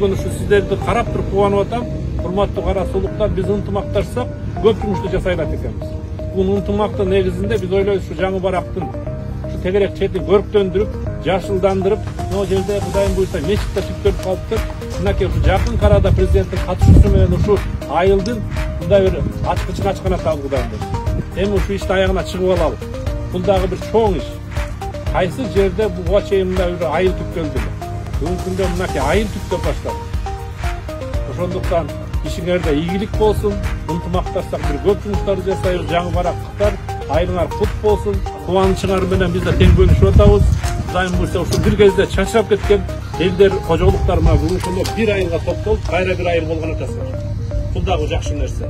бүгін ушу сиздерди карап туруп кубанып атам. Урматтуу кара сулуктар, биз ынтымакташсак көп жумушту жасай алат экенбиз. Бул ынтымактын негизинде биз ойлойбуз ушу жаңы барактын ушу тегерек четин көрктөндүрүп, жашылдандырып, могу жерде Кудайым буйрса мечитте түптөлүп калыптыр. Мынакей ушу жакын карада президенттин катышуусу менен ушу айылдын мындай бир ачкычын ачкан атабыз Кудайым буйрса. Эми ушу ишти аягына чыгып алалы. Бул дагы бир чоң иш. Кайсы жерде буга чейин мындай бир айыл түптөлдү? Бүгүнкү күндө мынакей айыл түптөп баштады. Ошондуктан ишиңерде ийгилик болсун, ынтымакташсак бир көп жумуштарды жасайбыз. Жаңы барактыктар, айылыңар кут болсун. Кубанычыңар менен биз да тең бөлүшүп атабыз. Кудайым буйрса ушу бир кезде чачырап кеткен элдер, кожолуктар мына бүгүн ошондо бир айылга топтолуп, кайра бир айыл болгон атасыздар. Бул дагы жакшы нерсе.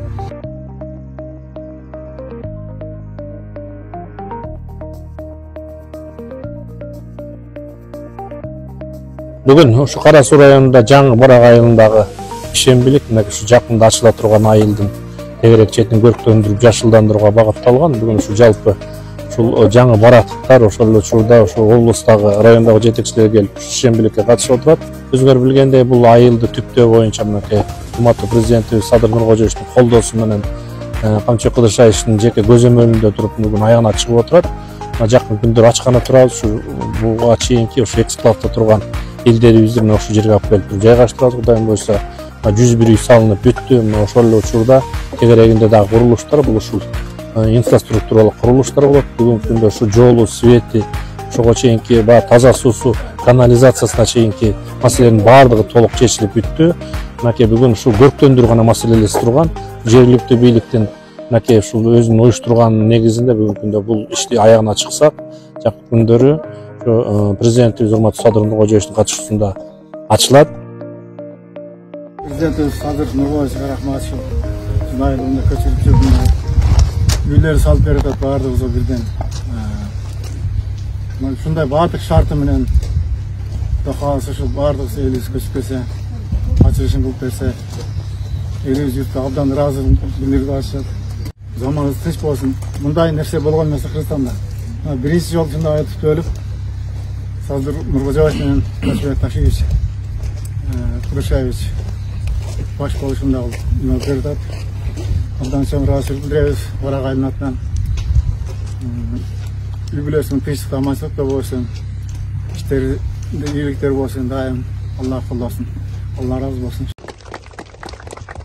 Бүгүн ушу Кара Суу районунда жаңы Барак айылындагы ишембилик мынакей ушу жакында ачыла турган айылдын тегерек четин көрктөндүрүп, жашылдандырууга багытталган. Бүгүн ушу жалпы ушул жаңы барактыктар ошол эле учурда ушу облустагы, райондогу жетекчилер келип ушу ишембиликке катышып отурат. Өзүңөр билгендей, бул айылды түптөө боюнча мынакей урматтуу президентибиз Садыр Нуркожоевичтин колдоосу менен Камчы Кыдыршаевичтин жеке көзөмөлүндө туруп бүгүн аягына чыгып отурат. Жакын күндөр ачкана турабыз. Ушу буга чейинки ушу эксплуатта турган элдерибизди мына ушул жерге алып келип жайгаштырабыз. Кудайым буйрса 101 үй салынып бүттү. Мына ошол эле учурда тегерегинде дагы курулуштар, бул ушул инфраструктуралык курулуштар болот. Бүгүнкү күндө ушу жолу, свети, ошого чейинки баягы таза суусу, канализациясына чейинки маселенин баардыгы толук чечилип бүттү. Мынакей бүгүн ушул көрктөндүрүү гана маселеси турган. Жергиликтүү бийликтин мынакей ушул өзүнүн уюштурган негизинде бүгүнкү күндө бул ишти аягына чыксак, жакын күндөрү президентибиз урматтуу Садыр Нуркожоевичтин катышуусунда ачылат. Президентибиз Садыр Нуркожоевичке рахмат. Айылында көчүрүп жүргөн үйлөр салып берип атат баардыгыбызга бирден. Ушундай баардык шарты менен Кудай кааласа ушул баардык элибиз көчүп келсе, ачылышын кылып берсе, элибиз журтка абдан ыраазы билдирип атышат. Заманыбыз тынч болсун. Мындай нерсе болгон эмес Кыргызстанда. Биринчи жолу ушундай айтып өлүп, Садыр Нуркожоевич менен Качыбек Ташиевич, Кудыршаевич баш болушунда берип атат. Абдан чоң ыраазычылык билдиребиз Барак айылынын атынан. Үй бүлөсүнүн тынчтыкта, аманчылыкта болсун, иштерде ийгиликтер болсун, дайым Алла колдосун. Алла ыраазы болсун.